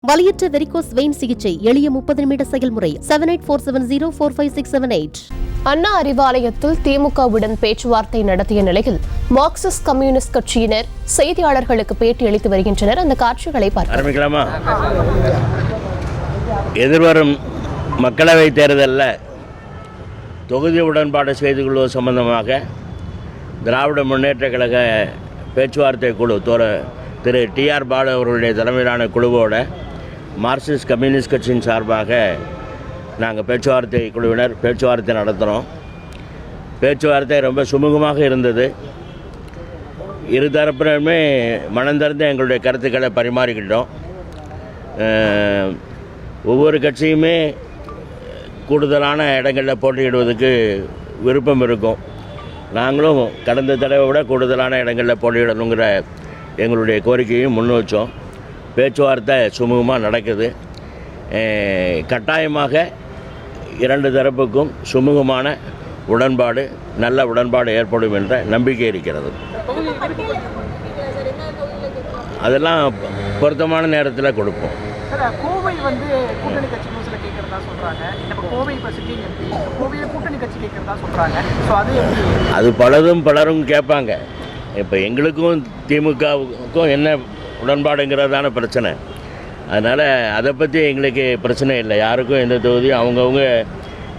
வலியற்ற varicose vein சிகிச்சை எளிய 30 நிமிட செயல்முறை 7847045678. அண்ணா அறிவாலயத்தில் திமுகவுடன் பேச்சுவார்த்தை நடத்திய நிலையில் மார்க்சிஸ்ட் கம்யூனிஸ்ட் கட்சியினர் செய்தியாளர்களுக்கு பேட்டி அளித்து வருகின்றனர். அந்த காட்சிகளை பார்க்கலாமா? எதிர்வரும் மக்களவைத் தேர்தலில் தொகுதி உடன்பாடு செய்து கொள்வது சம்பந்தமாக திராவிட முன்னேற்ற கழக பேச்சுவார்த்தை குழு திரு TR பாலு அவர்களுடைய தலைமையிலான குழுவோட மார்க்சிஸ்ட் கம்யூனிஸ்ட் கட்சியின் சார்பாக நாங்கள் பேச்சுவார்த்தை குழுவினர் பேச்சுவார்த்தை நடத்துகிறோம். பேச்சுவார்த்தை ரொம்ப சுமூகமாக இருந்தது. இருதரப்பினருமே மனந்திறந்து எங்களுடைய கருத்துக்களை பரிமாறிக்கிட்டோம். ஒவ்வொரு கட்சியுமே கூடுதலான இடங்களில் போட்டியிடுவதற்கு விருப்பம் இருக்கும். நாங்களும் கடந்த தடவை விட கூடுதலான இடங்களில் போட்டியிடணுங்கிற எங்களுடைய கோரிக்கையும் முன் வச்சோம். பேச்சுவார்த்தை சுமூகமாக நடக்குது. கட்டாயமாக இரண்டு தரப்புக்கும் சுமூகமான உடன்பாடு, நல்ல உடன்பாடு ஏற்படும் என்ற நம்பிக்கை இருக்கிறது. அதெல்லாம் பொருத்தமான நேரத்தில் கொடுப்போம். கோவை கூட்டணி கட்சி கேட்கறதா சொல்றாங்க. கோவை கூட்டணி கட்சி கேட்கறதா சொல்றாங்க. அது பலரும் கேட்பாங்க. இப்போ எங்களுக்கும் திமுகவுக்கும் என்ன உடன்பாடுங்கிறதான பிரச்சனை. அதனால் அதை பற்றி எங்களுக்கு பிரச்சனை இல்லை. யாருக்கும் எந்த தொகுதியும் அவங்கவுங்க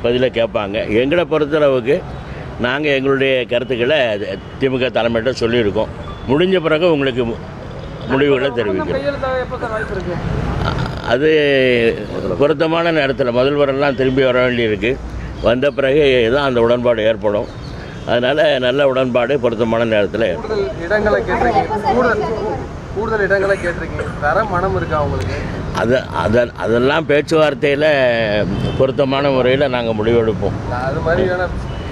பதிலை கேட்பாங்க. எங்களை பொறுத்தளவுக்கு நாங்கள் எங்களுடைய கருத்துக்களை திமுக தலைமையிட்ட சொல்லியிருக்கோம். முடிஞ்ச பிறகு உங்களுக்கு முடிவுகளை தெரிவிக்கிறோம். அது பொருத்தமான நேரத்தில் முதல்வரெல்லாம் திரும்பி வர வேண்டியிருக்கு. வந்த பிறகு தான் அந்த உடன்பாடு ஏற்படும். அதனால் நல்ல உடன்பாடு பொருத்தமான நேரத்தில் கூடுதல் இடங்களை கேட்டிருக்கீங்க. தர மனம் இருக்கா உங்களுக்கு? அதெல்லாம் பேச்சுவார்த்தையில் பொருத்தமான முறையில் நாங்கள் முடிவெடுப்போம். அது மாதிரியான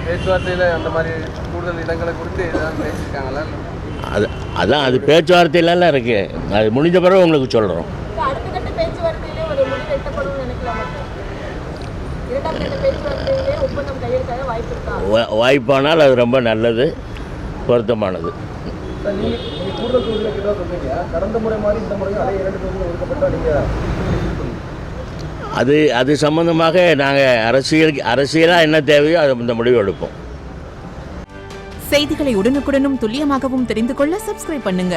பேச்சுவார்த்தையில் அந்த மாதிரி கூடுதல் இடங்களை கொடுத்து எதாவது பேசியிருக்காங்களா? அது பேச்சுவார்த்தையிலலாம் இருக்குது. அது முடிஞ்ச பிறகு உங்களுக்கு சொல்கிறோம். வாய்ப்பானால் அது ரொம்ப நல்லது, பொருத்தமானது. அது சம்பந்தமாக நாங்கள் அரசியலாக என்ன தேவையோ அதை இந்த முடிவு எடுப்போம். செய்திகளை உடனுக்குடனும் துல்லியமாகவும் தெரிந்து கொள்ள சப்ஸ்கிரைப் பண்ணுங்க.